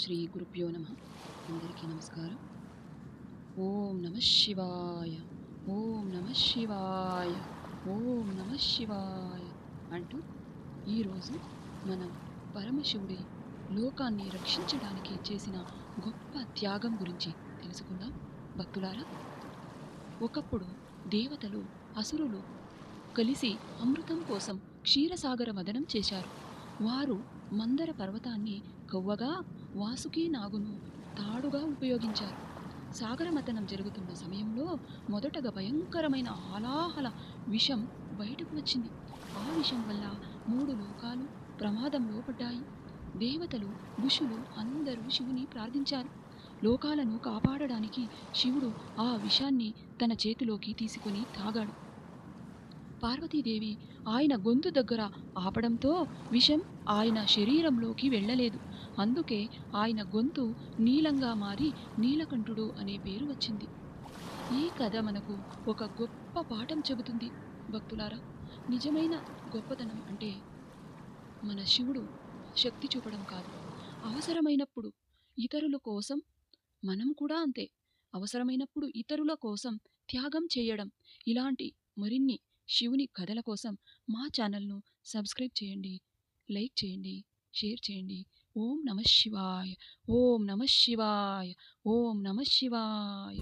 శ్రీ గురుభ్యో నమ. అందరికీ నమస్కారం. ఓం నమ శివాయ, ఓం నమ శివాయ, ఓం నమ శివాయ అంటూ ఈరోజు మనం పరమశివుడి లోకాన్ని రక్షించడానికి చేసిన గొప్ప త్యాగం గురించి తెలుసుకుందాం. భక్తులారా, ఒకప్పుడు దేవతలు అసురులు కలిసి అమృతం కోసం క్షీరసాగర మదనం చేశారు. వారు మందర పర్వతాన్ని కొవ్వగా, వాసుకి నాగును తాడుగా ఉపయోగించారు. సాగరమథనం జరుగుతున్న సమయంలో మొదటగా భయంకరమైన హాలాహల విషం బయటకు వచ్చింది. ఆ విషం వల్ల 3 లోకాలు ప్రమాదంలో పడ్డాయి. దేవతలు, ఋషులు అందరూ శివుని ప్రార్థించారు. లోకాలను కాపాడడానికి శివుడు ఆ విషాన్ని తన చేతిలోకి తీసుకొని తాగాడు. పార్వతీదేవి ఆయన గొంతు దగ్గర ఆపడంతో విషం ఆయన శరీరంలోకి వెళ్ళలేదు. అందుకే ఆయన గొంతు నీలంగా మారి నీలకంఠుడు అనే పేరు వచ్చింది. ఈ కథ మనకు ఒక గొప్ప పాఠం చెబుతుంది. భక్తులారా, నిజమైన గొప్పతనం అంటే మన శివుడు శక్తి చూపడం కాదు, అవసరమైనప్పుడు ఇతరుల కోసం మనం కూడా అంతే, అవసరమైనప్పుడు ఇతరుల కోసం త్యాగం చేయడం. ఇలాంటి మరిన్ని శివుని కథల కోసం మా ఛానల్ను సబ్స్క్రైబ్ చేయండి, లైక్ చేయండి, షేర్ చేయండి. ఓం నమ శివాయ, ఓం నమ శివాయ, ఓం నమ శివాయ.